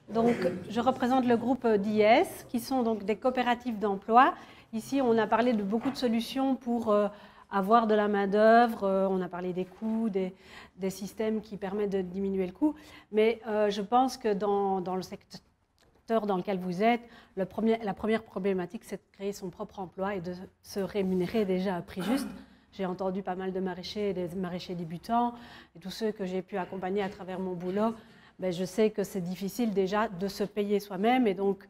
Donc, je représente le groupe d'IS, qui sont donc des coopératives d'emploi. Ici, on a parlé de beaucoup de solutions pour avoir de la main-d'œuvre. On a parlé des coûts, des systèmes qui permettent de diminuer le coût. Mais je pense que dans le secteur dans lequel vous êtes, la première problématique, c'est de créer son propre emploi et de se rémunérer déjà à prix juste. J'ai entendu pas mal de maraîchers, des maraîchers débutants, et tous ceux que j'ai pu accompagner à travers mon boulot. Ben, je sais que c'est difficile déjà de se payer soi-même, et donc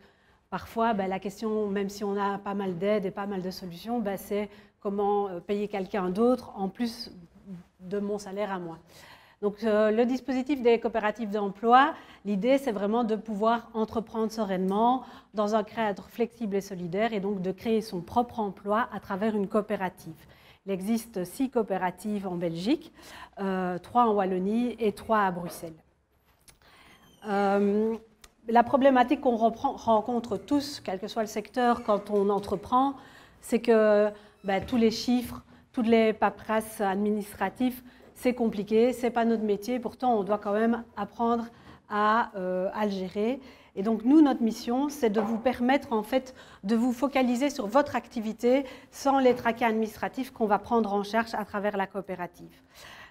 parfois ben, la question, même si on a pas mal d'aides et pas mal de solutions, ben, c'est comment payer quelqu'un d'autre en plus de mon salaire à moi. Donc le dispositif des coopératives d'emploi, l'idée c'est vraiment de pouvoir entreprendre sereinement dans un cadre flexible et solidaire, et donc de créer son propre emploi à travers une coopérative. Il existe 6 coopératives en Belgique, 3 en Wallonie et 3 à Bruxelles. La problématique qu'on rencontre tous, quel que soit le secteur, quand on entreprend, c'est que ben, tous les chiffres, toutes les paperasses administratives, c'est compliqué, ce n'est pas notre métier, pourtant on doit quand même apprendre à le gérer. Et donc nous, notre mission, c'est de vous permettre en fait de vous focaliser sur votre activité sans les tracas administratifs qu'on va prendre en charge à travers la coopérative.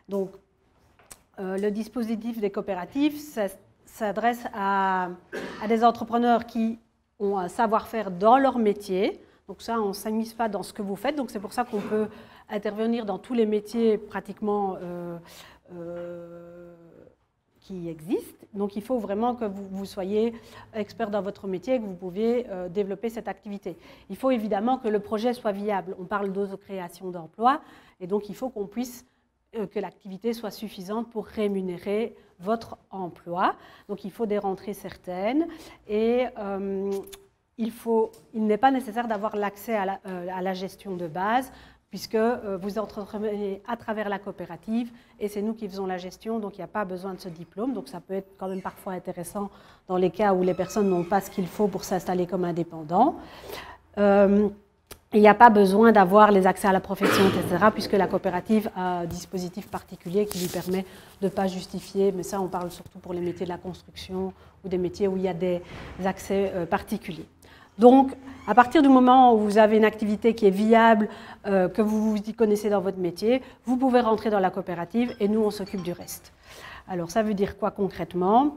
Donc le dispositif des coopératives s'adresse à des entrepreneurs qui ont un savoir-faire dans leur métier. Donc ça, on ne s'amuse pas dans ce que vous faites. Donc c'est pour ça qu'on peut intervenir dans tous les métiers pratiquement qui existent. Donc il faut vraiment que vous soyez expert dans votre métier et que vous pouviez développer cette activité. Il faut évidemment que le projet soit viable. On parle d'autocréation d'emplois et donc il faut qu'on puisse que l'activité soit suffisante pour rémunérer votre emploi. Donc il faut des rentrées certaines et il n'est pas nécessaire d'avoir l'accès à la gestion de base, puisque vous entreprenez à travers la coopérative et c'est nous qui faisons la gestion, donc il n'y a pas besoin de ce diplôme. Donc ça peut être quand même parfois intéressant dans les cas où les personnes n'ont pas ce qu'il faut pour s'installer comme indépendants. Il n'y a pas besoin d'avoir les accès à la profession, etc., puisque la coopérative a un dispositif particulier qui lui permet de ne pas justifier, mais ça on parle surtout pour les métiers de la construction ou des métiers où il y a des accès particuliers. Donc, à partir du moment où vous avez une activité qui est viable, que vous vous y connaissez dans votre métier, vous pouvez rentrer dans la coopérative et nous, on s'occupe du reste. Alors, ça veut dire quoi concrètement?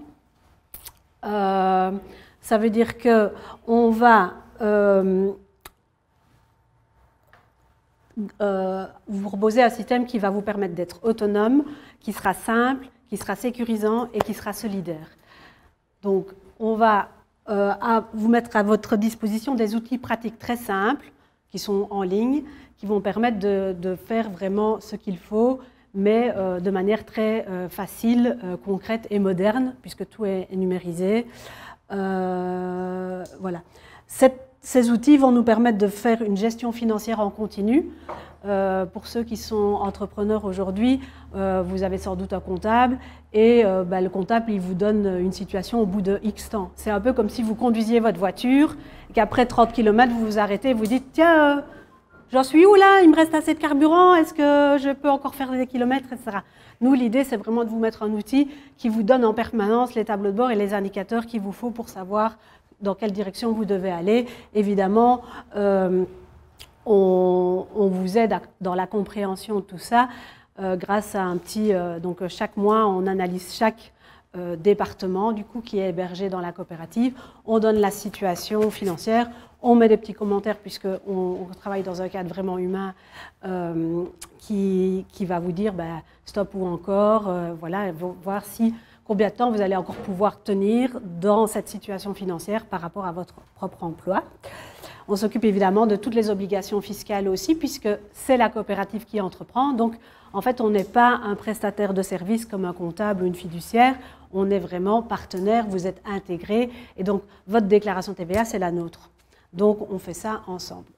Ça veut dire qu'on va vous proposer un système qui va vous permettre d'être autonome, qui sera simple, qui sera sécurisant et qui sera solidaire. Donc, on va à vous mettre à votre disposition des outils pratiques très simples qui sont en ligne, qui vont permettre de faire vraiment ce qu'il faut, mais de manière très facile, concrète et moderne, puisque tout est numérisé. Voilà. Ces outils vont nous permettre de faire une gestion financière en continu. Pour ceux qui sont entrepreneurs aujourd'hui, vous avez sans doute un comptable et le comptable il vous donne une situation au bout de X temps. C'est un peu comme si vous conduisiez votre voiture et qu'après 30 km vous vous arrêtez et vous dites « Tiens, j'en suis où là? Il me reste assez de carburant, est-ce que je peux encore faire des kilomètres, etc. » Nous, l'idée, c'est vraiment de vous mettre un outil qui vous donne en permanence les tableaux de bord et les indicateurs qu'il vous faut pour savoir dans quelle direction vous devez aller. Évidemment, on vous aide dans la compréhension de tout ça grâce à un petit... donc chaque mois, on analyse chaque département du coup, qui est hébergé dans la coopérative. On donne la situation financière, on met des petits commentaires puisqu'on travaille dans un cadre vraiment humain qui va vous dire stop ou encore, voilà, voir combien de temps vous allez encore pouvoir tenir dans cette situation financière par rapport à votre propre emploi. On s'occupe évidemment de toutes les obligations fiscales aussi, puisque c'est la coopérative qui entreprend. Donc, en fait, on n'est pas un prestataire de service comme un comptable ou une fiduciaire. On est vraiment partenaire, vous êtes intégrés. Et donc, votre déclaration TVA, c'est la nôtre. Donc, on fait ça ensemble.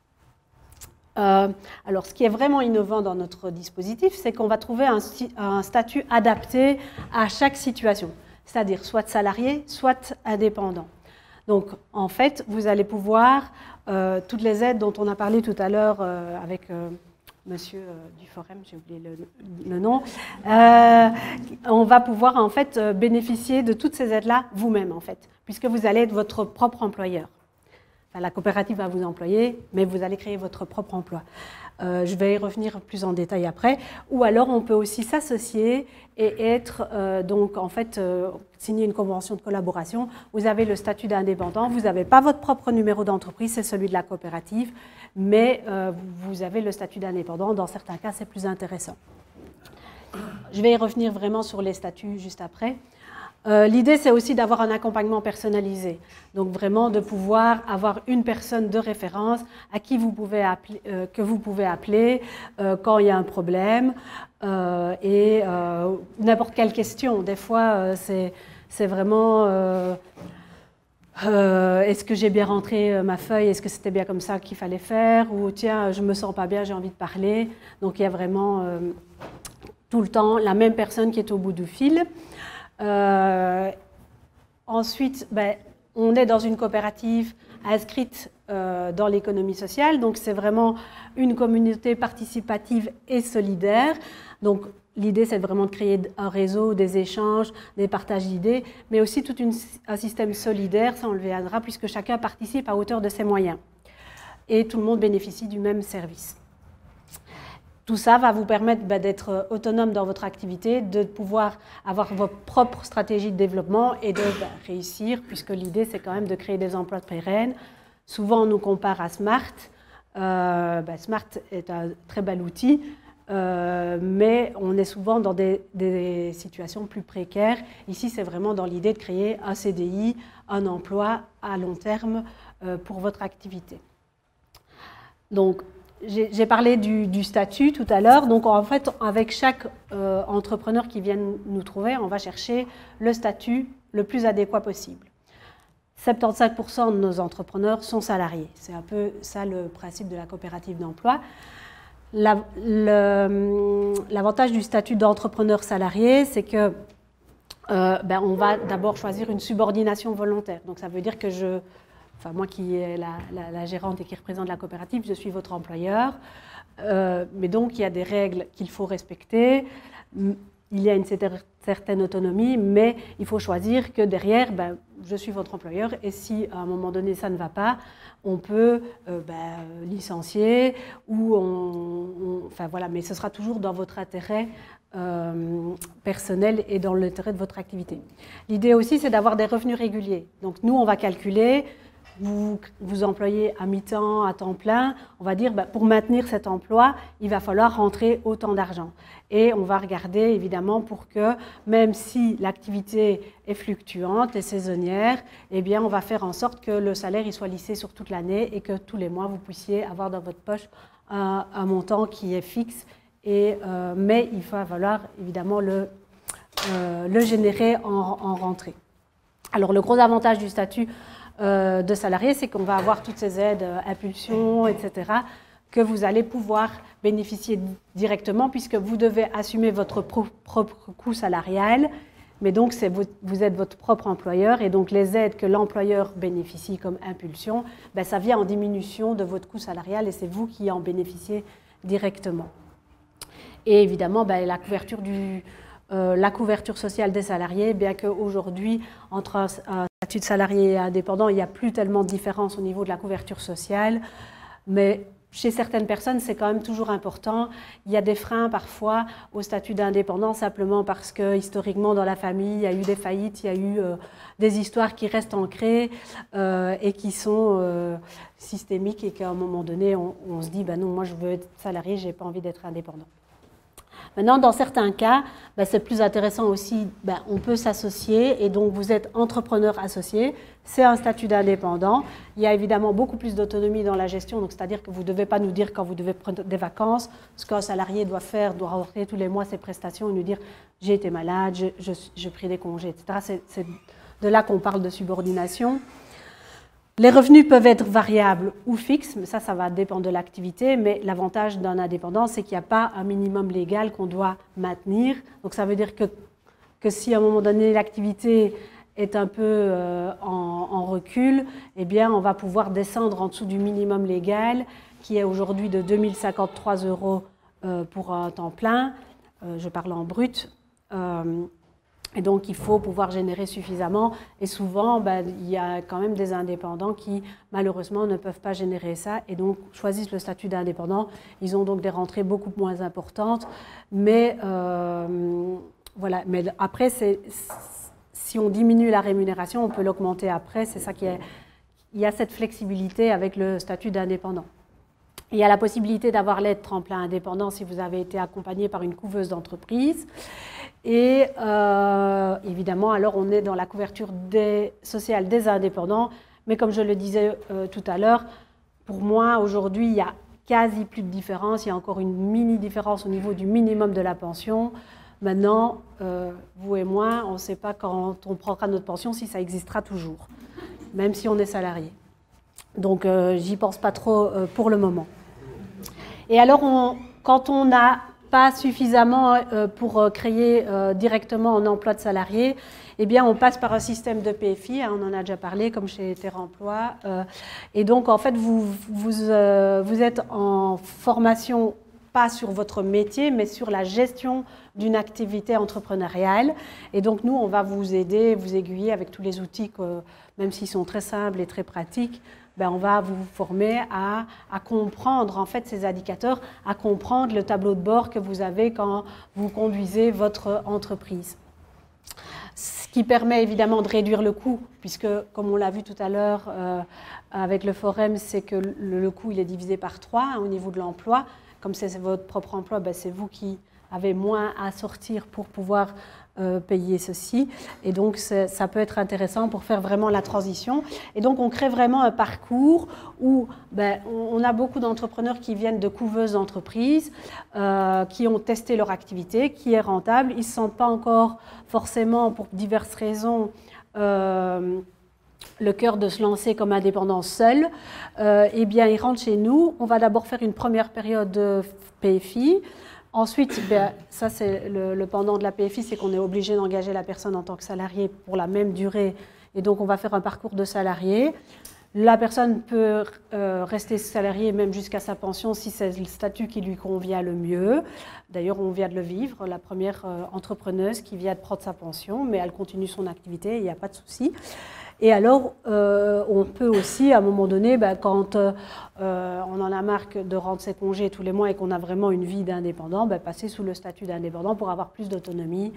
Alors, ce qui est vraiment innovant dans notre dispositif, c'est qu'on va trouver un statut adapté à chaque situation, c'est-à-dire soit salarié, soit indépendant. Donc, en fait, vous allez pouvoir, toutes les aides dont on a parlé tout à l'heure avec monsieur du Forum, j'ai oublié le nom, on va pouvoir en fait bénéficier de toutes ces aides-là vous-même en fait, puisque vous allez être votre propre employeur. Enfin, la coopérative va vous employer, mais vous allez créer votre propre emploi. Je vais y revenir plus en détail après. Ou alors, on peut aussi s'associer et être, donc, en fait, signer une convention de collaboration. Vous avez le statut d'indépendant, vous n'avez pas votre propre numéro d'entreprise, c'est celui de la coopérative, mais vous avez le statut d'indépendant. Dans certains cas, c'est plus intéressant. Je vais y revenir vraiment sur les statuts juste après. L'idée, c'est aussi d'avoir un accompagnement personnalisé. Donc, vraiment de pouvoir avoir une personne de référence à qui vous pouvez appeler, que vous pouvez appeler quand il y a un problème et n'importe quelle question. Des fois, c'est vraiment est-ce que j'ai bien rentré ma feuille, est-ce que c'était bien comme ça qu'il fallait faire, ou tiens, je me sens pas bien, j'ai envie de parler. Donc, il y a vraiment tout le temps la même personne qui est au bout du fil. Ensuite, on est dans une coopérative inscrite dans l'économie sociale, donc c'est vraiment une communauté participative et solidaire. Donc l'idée, c'est vraiment de créer un réseau, des échanges, des partages d'idées, mais aussi tout un système solidaire, ça on le verra, puisque chacun participe à hauteur de ses moyens. Et tout le monde bénéficie du même service. Tout ça va vous permettre d'être autonome dans votre activité, de pouvoir avoir votre propre stratégie de développement et de réussir, puisque l'idée, c'est quand même de créer des emplois pérennes. Souvent, on nous compare à Smart. Smart est un très bel outil, mais on est souvent dans des situations plus précaires. Ici, c'est vraiment dans l'idée de créer un CDI, un emploi à long terme pour votre activité. Donc, j'ai parlé du statut tout à l'heure. Donc, en fait, avec chaque entrepreneur qui vient nous trouver, on va chercher le statut le plus adéquat possible. 75% de nos entrepreneurs sont salariés. C'est un peu ça le principe de la coopérative d'emploi. L'avantage du statut d'entrepreneur salarié, c'est que on va d'abord choisir une subordination volontaire. Donc, ça veut dire que moi qui est la gérante et qui représente la coopérative, je suis votre employeur. Mais donc, il y a des règles qu'il faut respecter. Il y a une certaine autonomie, mais il faut choisir que derrière, je suis votre employeur. Et si à un moment donné, ça ne va pas, on peut licencier ou enfin voilà, mais ce sera toujours dans votre intérêt personnel et dans l'intérêt de votre activité. L'idée aussi, c'est d'avoir des revenus réguliers. Donc, nous, on va calculer. Vous employez à mi-temps, à temps plein, on va dire pour maintenir cet emploi, il va falloir rentrer autant d'argent. Et on va regarder évidemment pour que, même si l'activité est fluctuante et saisonnière, eh bien on va faire en sorte que le salaire il soit lissé sur toute l'année et que tous les mois vous puissiez avoir dans votre poche un montant qui est fixe. Mais il va falloir évidemment le générer en rentrée. Alors le gros avantage du statut de salarié, c'est qu'on va avoir toutes ces aides, impulsion, etc., que vous allez pouvoir bénéficier directement puisque vous devez assumer votre propre coût salarial, mais donc vous êtes votre propre employeur et donc les aides que l'employeur bénéficie comme impulsion, ça vient en diminution de votre coût salarial et c'est vous qui en bénéficiez directement. Et évidemment, la couverture sociale des salariés, bien qu'aujourd'hui, entre un statut de salarié et indépendant, il n'y a plus tellement de différence au niveau de la couverture sociale, mais chez certaines personnes, c'est quand même toujours important. Il y a des freins parfois au statut d'indépendant, simplement parce que historiquement, dans la famille, il y a eu des faillites, il y a eu des histoires qui restent ancrées et qui sont systémiques et qu'à un moment donné, on se dit, non, moi je veux être salarié, je n'ai pas envie d'être indépendant. Maintenant, dans certains cas, c'est plus intéressant aussi, on peut s'associer et donc vous êtes entrepreneur associé, c'est un statut d'indépendant. Il y a évidemment beaucoup plus d'autonomie dans la gestion, donc c'est-à-dire que vous ne devez pas nous dire quand vous devez prendre des vacances, ce qu'un salarié doit faire, doit rentrer tous les mois ses prestations et nous dire j'ai été malade, je pris des congés, etc. C'est de là qu'on parle de subordination. Les revenus peuvent être variables ou fixes, mais ça va dépendre de l'activité, mais l'avantage d'un indépendant, c'est qu'il n'y a pas un minimum légal qu'on doit maintenir. Donc ça veut dire que si à un moment donné l'activité est un peu en recul, eh bien on va pouvoir descendre en dessous du minimum légal qui est aujourd'hui de 2053 € pour un temps plein, je parle en brut, et donc il faut pouvoir générer suffisamment, et souvent il y a quand même des indépendants qui malheureusement ne peuvent pas générer ça, et donc choisissent le statut d'indépendant. Ils ont donc des rentrées beaucoup moins importantes, mais voilà. Mais après, si on diminue la rémunération, on peut l'augmenter après, c'est ça qui est... Il y a cette flexibilité avec le statut d'indépendant. Il y a la possibilité d'avoir l'aide tremplin indépendant si vous avez été accompagné par une couveuse d'entreprise. Et évidemment, alors on est dans la couverture sociale des indépendants. Mais comme je le disais tout à l'heure, pour moi, aujourd'hui, il y a quasi plus de différence. Il y a encore une mini-différence au niveau du minimum de la pension. Maintenant, vous et moi, on ne sait pas quand on prendra notre pension si ça existera toujours, même si on est salarié. Donc, j'y pense pas trop pour le moment. Et alors, quand on n'a pas suffisamment pour créer directement un emploi de salarié, eh bien, on passe par un système de PFI, on en a déjà parlé, comme chez Terre Emploi. Et donc, en fait, vous êtes en formation, pas sur votre métier, mais sur la gestion d'une activité entrepreneuriale. Et donc, nous, on va vous aider, vous aiguiller avec tous les outils, même s'ils sont très simples et très pratiques. On va vous former à comprendre en fait ces indicateurs, à comprendre le tableau de bord que vous avez quand vous conduisez votre entreprise. Ce qui permet évidemment de réduire le coût, puisque comme on l'a vu tout à l'heure avec le forum, c'est que le coût il est divisé par 3 au niveau de l'emploi. Comme c'est votre propre emploi, c'est vous qui avez moins à sortir pour pouvoir payer ceci. Et donc, ça peut être intéressant pour faire vraiment la transition. Et donc, on crée vraiment un parcours où on a beaucoup d'entrepreneurs qui viennent de couveuses d'entreprises, qui ont testé leur activité, qui est rentable. Ils ne se sentent pas encore forcément, pour diverses raisons, le cœur de se lancer comme indépendant seul. Eh bien, ils rentrent chez nous. On va d'abord faire une première période de PFI. Ensuite, ça c'est le pendant de la PFI, c'est qu'on est obligé d'engager la personne en tant que salarié pour la même durée. Et donc, on va faire un parcours de salarié. La personne peut rester salariée même jusqu'à sa pension si c'est le statut qui lui convient le mieux. D'ailleurs, on vient de le vivre, la première entrepreneuse qui vient de prendre sa pension, mais elle continue son activité, il n'y a pas de souci. Et alors, on peut aussi, à un moment donné, quand on en a marre de rendre ses congés tous les mois et qu'on a vraiment une vie d'indépendant, passer sous le statut d'indépendant pour avoir plus d'autonomie,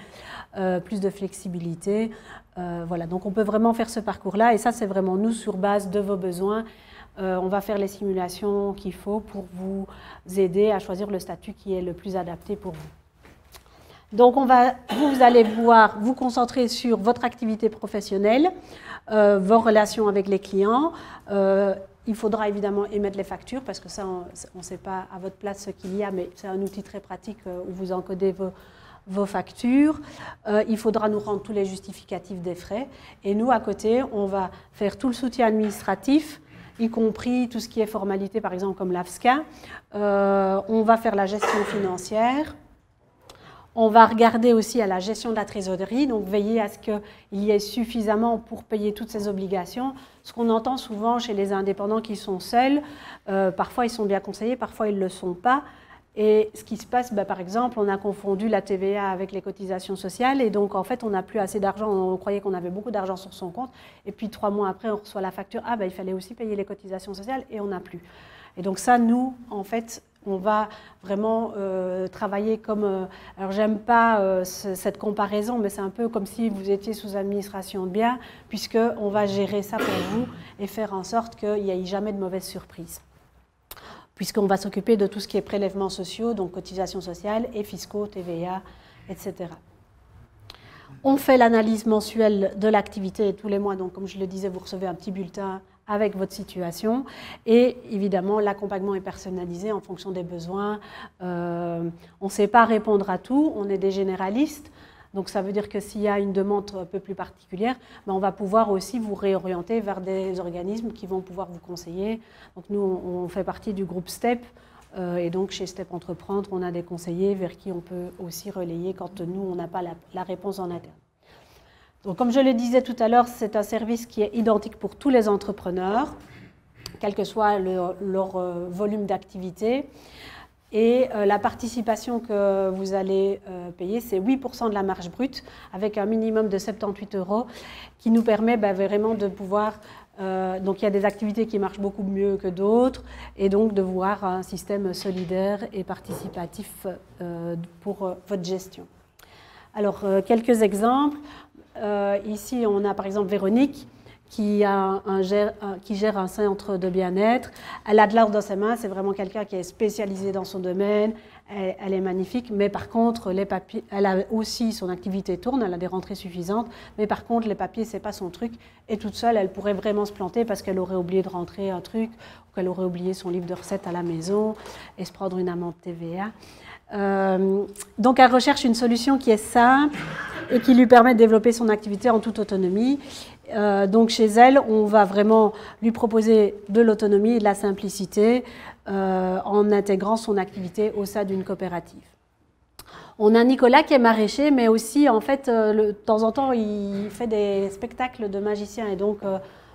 plus de flexibilité. Voilà, donc on peut vraiment faire ce parcours-là. Et ça, c'est vraiment nous, sur base de vos besoins. On va faire les simulations qu'il faut pour vous aider à choisir le statut qui est le plus adapté pour vous. Donc, vous allez pouvoir vous concentrer sur votre activité professionnelle, vos relations avec les clients. Il faudra évidemment émettre les factures parce que ça, on ne sait pas à votre place ce qu'il y a, mais c'est un outil très pratique où vous encodez vos factures. Il faudra nous rendre tous les justificatifs des frais. Et nous, à côté, on va faire tout le soutien administratif, y compris tout ce qui est formalité, par exemple comme l'AFSCA. On va faire la gestion financière. On va regarder aussi à la gestion de la trésorerie, donc veiller à ce qu'il y ait suffisamment pour payer toutes ces obligations. Ce qu'on entend souvent chez les indépendants qui sont seuls, parfois ils sont bien conseillés, parfois ils ne le sont pas. Et ce qui se passe, par exemple, on a confondu la TVA avec les cotisations sociales et donc en fait on n'a plus assez d'argent, on croyait qu'on avait beaucoup d'argent sur son compte et puis 3 mois après on reçoit la facture, il fallait aussi payer les cotisations sociales et on n'a plus. Et donc ça, nous, en fait, on va vraiment travailler comme... alors, j'aime pas cette comparaison, mais c'est un peu comme si vous étiez sous administration de biens, puisqu'on va gérer ça pour vous et faire en sorte qu'il n'y ait jamais de mauvaises surprises. Puisqu'on va s'occuper de tout ce qui est prélèvements sociaux, donc cotisations sociales et fiscaux, TVA, etc. On fait l'analyse mensuelle de l'activité tous les mois, donc comme je le disais, vous recevez un petit bulletin avec votre situation et évidemment l'accompagnement est personnalisé en fonction des besoins. On ne sait pas répondre à tout, on est des généralistes, donc ça veut dire que s'il y a une demande un peu plus particulière, on va pouvoir aussi vous réorienter vers des organismes qui vont pouvoir vous conseiller. Donc nous, on fait partie du groupe STEP et donc chez STEP Entreprendre, on a des conseillers vers qui on peut aussi relayer quand nous, on n'a pas la réponse en interne. Donc, comme je le disais tout à l'heure, c'est un service qui est identique pour tous les entrepreneurs, quel que soit leur volume d'activité. Et la participation que vous allez payer, c'est 8% de la marge brute, avec un minimum de 78 €, qui nous permet vraiment de pouvoir... donc il y a des activités qui marchent beaucoup mieux que d'autres, et donc de voir un système solidaire et participatif pour votre gestion. Alors, quelques exemples. Ici, on a par exemple Véronique, qui gère un centre de bien-être. Elle a de l'or dans ses mains, c'est vraiment quelqu'un qui est spécialisé dans son domaine, elle est magnifique, mais par contre, les papiers, elle a aussi son activité tourne, elle a des rentrées suffisantes, mais par contre, les papiers, c'est pas son truc, et toute seule, elle pourrait vraiment se planter parce qu'elle aurait oublié de rentrer un truc, ou qu'elle aurait oublié son livre de recettes à la maison, et se prendre une amende TVA. Donc, elle recherche une solution qui est simple et qui lui permet de développer son activité en toute autonomie. Donc chez elle, on va vraiment lui proposer de l'autonomie et de la simplicité en intégrant son activité au sein d'une coopérative. On a Nicolas qui est maraîcher, mais aussi en fait, de temps en temps, il fait des spectacles de magiciens et donc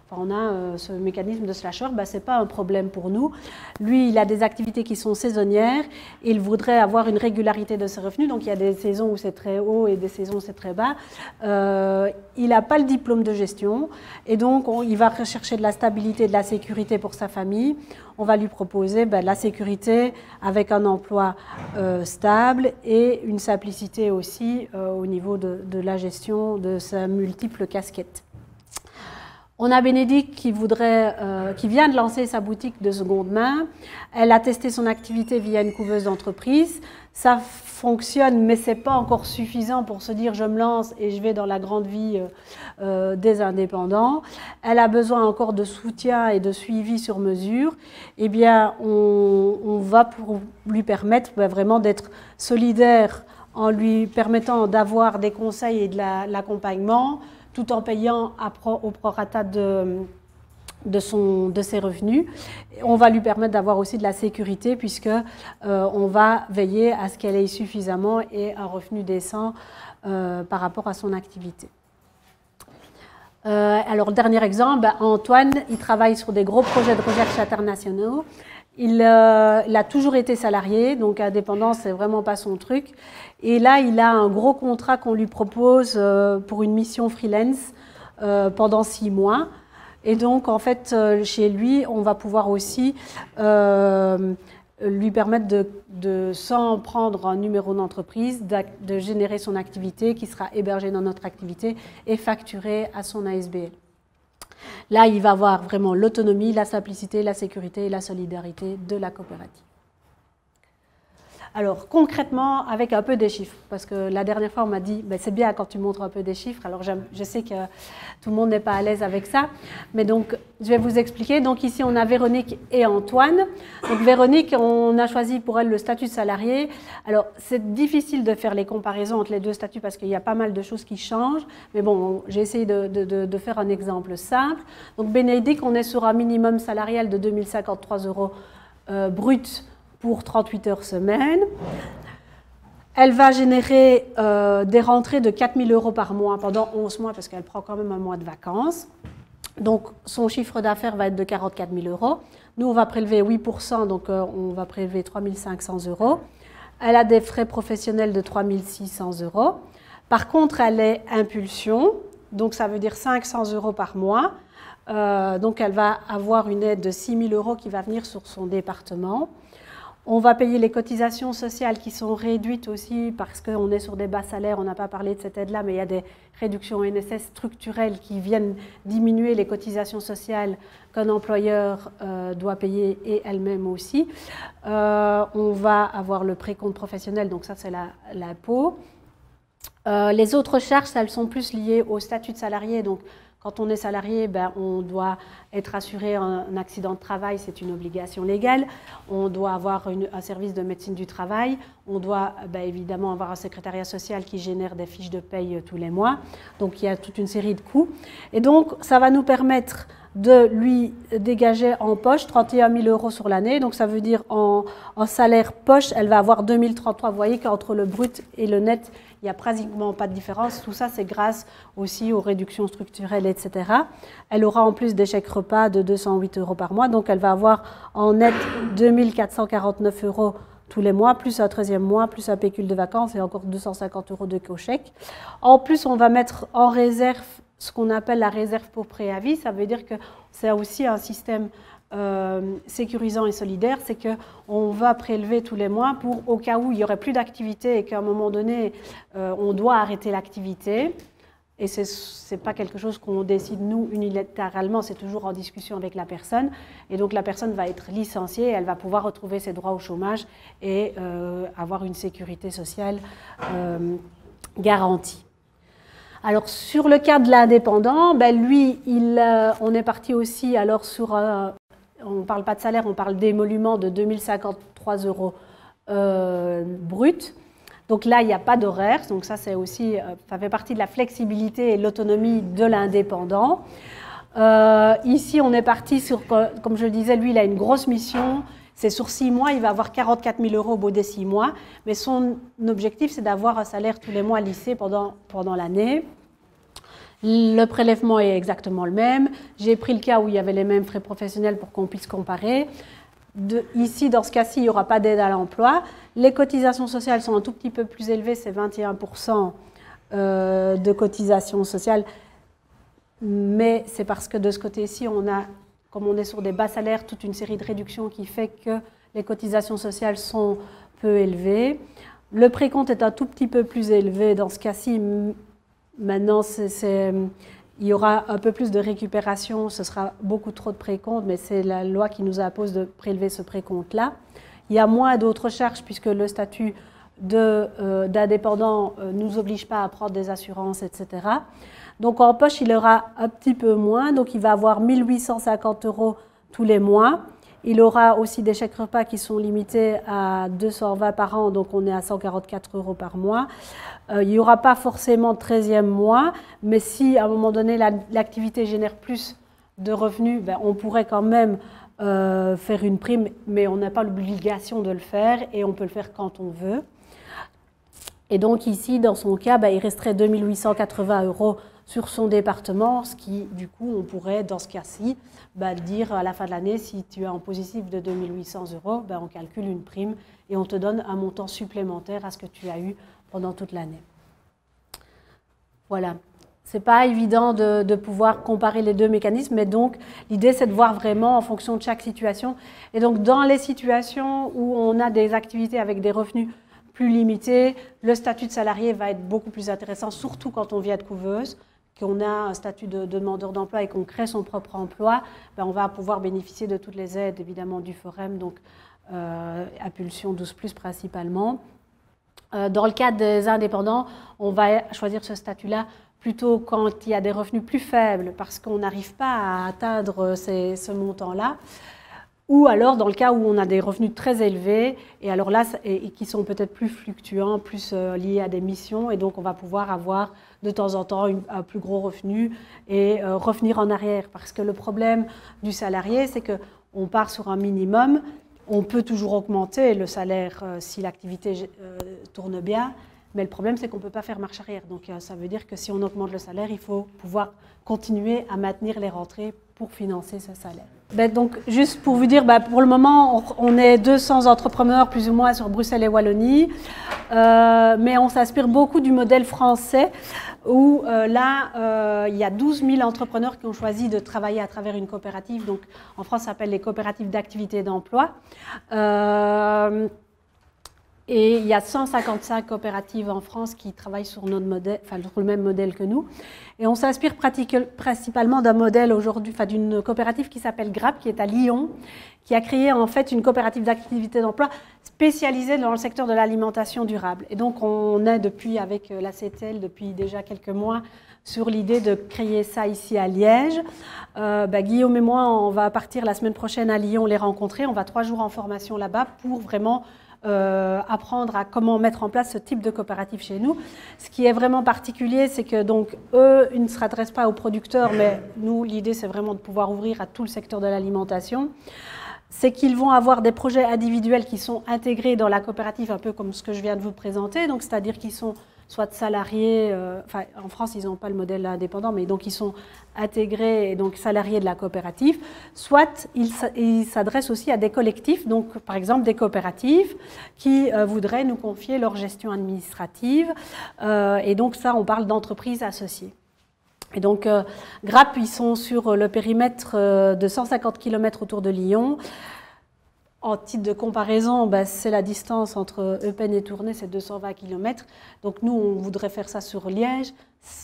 on a ce mécanisme de slasher, ce n'est pas un problème pour nous. Lui, il a des activités qui sont saisonnières, il voudrait avoir une régularité de ses revenus, donc il y a des saisons où c'est très haut et des saisons où c'est très bas. Il n'a pas le diplôme de gestion et donc il va rechercher de la stabilité et de la sécurité pour sa famille. On va lui proposer de la sécurité avec un emploi stable et une simplicité aussi au niveau de la gestion de sa multiple casquette. On a Bénédicte qui vient de lancer sa boutique de seconde main. Elle a testé son activité via une couveuse d'entreprise. Ça fonctionne, mais ce n'est pas encore suffisant pour se dire je me lance et je vais dans la grande vie des indépendants. Elle a besoin encore de soutien et de suivi sur mesure. Eh bien, on va lui permettre vraiment d'être solidaire en lui permettant d'avoir des conseils et de l'accompagnement, tout en payant au prorata de ses revenus. On va lui permettre d'avoir aussi de la sécurité puisque on va veiller à ce qu'elle ait suffisamment et un revenu décent par rapport à son activité. Alors, dernier exemple, Antoine, il travaille sur des gros projets de recherche internationaux. Il a toujours été salarié, donc indépendant, c'est vraiment pas son truc. Et là, il a un gros contrat qu'on lui propose pour une mission freelance pendant 6 mois. Et donc, en fait, chez lui, on va pouvoir aussi lui permettre sans prendre un numéro d'entreprise, de générer son activité qui sera hébergée dans notre activité et facturée à son ASBL. Là, il va avoir vraiment l'autonomie, la simplicité, la sécurité et la solidarité de la coopérative. Alors, concrètement, avec un peu des chiffres, parce que la dernière fois, on m'a dit c'est bien quand tu montres un peu des chiffres. Alors, je sais que tout le monde n'est pas à l'aise avec ça, mais donc, je vais vous expliquer. Donc, ici, on a Véronique et Antoine. Donc, Véronique, on a choisi pour elle le statut de salarié. Alors, c'est difficile de faire les comparaisons entre les deux statuts parce qu'il y a pas mal de choses qui changent, mais bon, j'ai essayé de faire un exemple simple. Donc, Bénédicte, on est sur un minimum salarial de 2053 € brut pour 38 heures semaine. Elle va générer des rentrées de 4 000 € par mois pendant 11 mois parce qu'elle prend quand même un mois de vacances. Donc, son chiffre d'affaires va être de 44 000 €. Nous, on va prélever 8%, donc on va prélever 3 500 €. Elle a des frais professionnels de 3 600 €. Par contre, elle est impulsion, donc ça veut dire 500 € par mois. Donc, elle va avoir une aide de 6 000 € qui va venir sur son département. On va payer les cotisations sociales qui sont réduites aussi parce qu'on est sur des bas salaires. On n'a pas parlé de cette aide-là, mais il y a des réductions NSS structurelles qui viennent diminuer les cotisations sociales qu'un employeur doit payer et elle-même aussi. On va avoir le précompte professionnel, donc ça c'est l'impôt. Les autres charges, elles sont plus liées au statut de salarié. Donc, quand on est salarié, on doit être assuré un accident de travail, c'est une obligation légale. On doit avoir un service de médecine du travail. On doit évidemment avoir un secrétariat social qui génère des fiches de paye tous les mois. Donc, il y a toute une série de coûts. Et donc, ça va nous permettre de lui dégager en poche 31 000 € sur l'année. Donc ça veut dire en salaire poche, elle va avoir 2 033. Vous voyez qu'entre le brut et le net, il n'y a pratiquement pas de différence. Tout ça, c'est grâce aussi aux réductions structurelles, etc. Elle aura en plus des chèques repas de 208 € par mois. Donc elle va avoir en net 2 449 € tous les mois, plus un 13e mois, plus un pécule de vacances et encore 250 € de co-chèque. En plus, on va mettre en réserve ce qu'on appelle la réserve pour préavis. Ça veut dire que c'est aussi un système sécurisant et solidaire, c'est qu'on va prélever tous les mois pour, au cas où il n'y aurait plus d'activité et qu'à un moment donné, on doit arrêter l'activité. Et ce n'est pas quelque chose qu'on décide nous unilatéralement, c'est toujours en discussion avec la personne. Et donc la personne va être licenciée, elle va pouvoir retrouver ses droits au chômage et avoir une sécurité sociale garantie. Alors sur le cas de l'indépendant, ben lui, on est parti aussi alors sur, on ne parle pas de salaire, on parle d'émolument de 2 053 € brut. Donc là, il n'y a pas d'horaire, donc ça c'est aussi, ça fait partie de la flexibilité et l'autonomie de l'indépendant. Ici, on est parti sur, comme je le disais, lui, il a une grosse mission. C'est sur 6 mois, il va avoir 44 000 € au bout des 6 mois. Mais son objectif, c'est d'avoir un salaire tous les mois lissé pendant l'année. Le prélèvement est exactement le même. J'ai pris le cas où il y avait les mêmes frais professionnels pour qu'on puisse comparer. Ici, dans ce cas-ci, il n'y aura pas d'aide à l'emploi. Les cotisations sociales sont un tout petit peu plus élevées, c'est 21% de cotisations sociales. Mais c'est parce que de ce côté-ci, on a, comme on est sur des bas salaires, toute une série de réductions qui fait que les cotisations sociales sont peu élevées. Le précompte est un tout petit peu plus élevé dans ce cas-ci. Maintenant, il y aura un peu plus de récupération, ce sera beaucoup trop de précompte, mais c'est la loi qui nous impose de prélever ce précompte-là. Il y a moins d'autres charges puisque le statut d'indépendant ne nous oblige pas à prendre des assurances, etc. Donc en poche, il aura un petit peu moins, donc il va avoir 1 850 € tous les mois. Il aura aussi des chèques repas qui sont limités à 220 par an, donc on est à 144 € par mois. Il n'y aura pas forcément de 13e mois, mais si à un moment donné l'activité génère plus de revenus, ben, on pourrait quand même faire une prime, mais on n'a pas l'obligation de le faire et on peut le faire quand on veut. Et donc ici, dans son cas, ben, il resterait 2 880 € sur son département, ce qui, du coup, on pourrait, dans ce cas-ci, ben, dire à la fin de l'année, si tu es en positif de 2 800 €, ben, on calcule une prime et on te donne un montant supplémentaire à ce que tu as eu pendant toute l'année. Voilà. Ce n'est pas évident de pouvoir comparer les deux mécanismes, mais donc l'idée c'est de voir vraiment en fonction de chaque situation. Et donc dans les situations où on a des activités avec des revenus plus limités, le statut de salarié va être beaucoup plus intéressant, surtout quand on vient de couveuse, qu'on a un statut de demandeur d'emploi et qu'on crée son propre emploi, ben on va pouvoir bénéficier de toutes les aides évidemment du Forum, donc Impulsion 12+ principalement. Dans le cadre des indépendants, on va choisir ce statut-là plutôt quand il y a des revenus plus faibles parce qu'on n'arrive pas à atteindre ce montant-là, ou alors dans le cas où on a des revenus très élevés et alors là et qui sont peut-être plus fluctuants, plus liés à des missions, et donc on va pouvoir avoir de temps en temps un plus gros revenu et revenir en arrière, parce que le problème du salarié, c'est qu'on part sur un minimum. On peut toujours augmenter le salaire si l'activité tourne bien, mais le problème, c'est qu'on ne peut pas faire marche arrière. Donc ça veut dire que si on augmente le salaire, il faut pouvoir continuer à maintenir les rentrées pour financer ce salaire. Ben, donc, juste pour vous dire, ben, pour le moment, on est 200 entrepreneurs plus ou moins sur Bruxelles et Wallonie, mais on s'inspire beaucoup du modèle français où là, il y a 12 000 entrepreneurs qui ont choisi de travailler à travers une coopérative. Donc, en France, ça s'appelle les coopératives d'activité et d'emploi. Et il y a 155 coopératives en France qui travaillent sur notre modèle, enfin, sur le même modèle que nous. Et on s'inspire principalement d'un modèle aujourd'hui, enfin, d'une coopérative qui s'appelle GRAP, qui est à Lyon, qui a créé en fait une coopérative d'activité d'emploi spécialisée dans le secteur de l'alimentation durable. Et donc on est depuis, avec la CETEL, depuis déjà quelques mois, sur l'idée de créer ça ici à Liège. Guillaume et moi, on va partir la semaine prochaine à Lyon les rencontrer. On va 3 jours en formation là-bas pour vraiment apprendre à comment mettre en place ce type de coopérative chez nous. Ce qui est vraiment particulier, c'est que donc eux, ils ne s'adressent pas aux producteurs, mais nous, l'idée, c'est vraiment de pouvoir ouvrir à tout le secteur de l'alimentation. C'est qu'ils vont avoir des projets individuels qui sont intégrés dans la coopérative, un peu comme ce que je viens de vous présenter, donc c'est-à-dire qu'ils sont soit salariés, enfin en France ils n'ont pas le modèle indépendant, mais donc ils sont intégrés et donc salariés de la coopérative, soit ils s'adressent aussi à des collectifs, donc par exemple des coopératives qui voudraient nous confier leur gestion administrative, et donc ça on parle d'entreprises associées. Et donc, Grappe, ils sont sur le périmètre de 150 km autour de Lyon. En titre de comparaison, c'est la distance entre Eupen et Tournai, c'est 220 km. Donc nous, on voudrait faire ça sur Liège.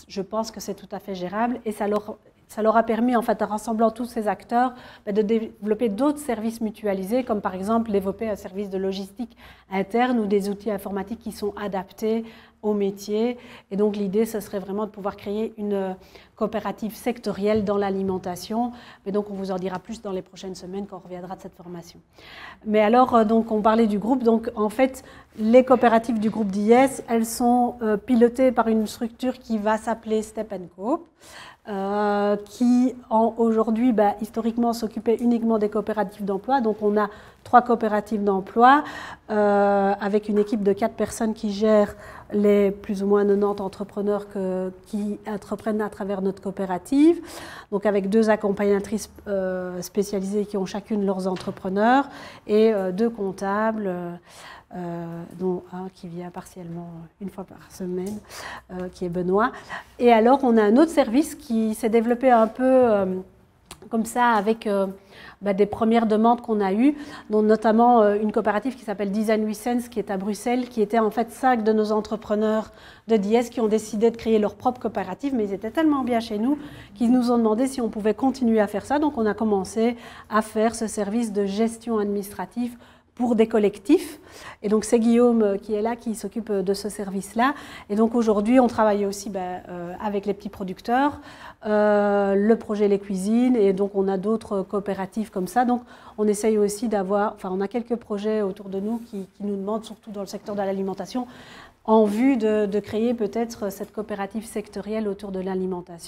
Je pense que c'est tout à fait gérable et ça leur a permis, en fait, en rassemblant tous ces acteurs, de développer d'autres services mutualisés, comme par exemple développer un service de logistique interne ou des outils informatiques qui sont adaptés au métier. Et donc l'idée, ce serait vraiment de pouvoir créer une coopérative sectorielle dans l'alimentation. Mais donc on vous en dira plus dans les prochaines semaines quand on reviendra de cette formation. Mais alors, donc on parlait du groupe. Donc en fait, les coopératives du groupe d'IS, elles sont pilotées par une structure qui va s'appeler Step & Coop. Qui aujourd'hui, historiquement, s'occupait uniquement des coopératives d'emploi. Donc on a 3 coopératives d'emploi avec une équipe de 4 personnes qui gèrent les plus ou moins 90 entrepreneurs qui entreprennent à travers notre coopérative. Donc avec 2 accompagnatrices spécialisées qui ont chacune leurs entrepreneurs et 2 comptables. Dont un qui vient partiellement une fois par semaine, qui est Benoît. Et alors, on a un autre service qui s'est développé un peu comme ça avec des premières demandes qu'on a eues, dont notamment une coopérative qui s'appelle Design with Sense, qui est à Bruxelles, qui était en fait 5 de nos entrepreneurs de DS qui ont décidé de créer leur propre coopérative, mais ils étaient tellement bien chez nous qu'ils nous ont demandé si on pouvait continuer à faire ça. Donc, on a commencé à faire ce service de gestion administrative pour des collectifs. Et donc c'est Guillaume qui est là, qui s'occupe de ce service-là. Et donc aujourd'hui, on travaille aussi avec les petits producteurs, le projet Les Cuisines, et donc on a d'autres coopératives comme ça. Donc on essaye aussi d'avoir, on a quelques projets autour de nous qui nous demandent, surtout dans le secteur de l'alimentation, en vue de créer peut-être cette coopérative sectorielle autour de l'alimentation.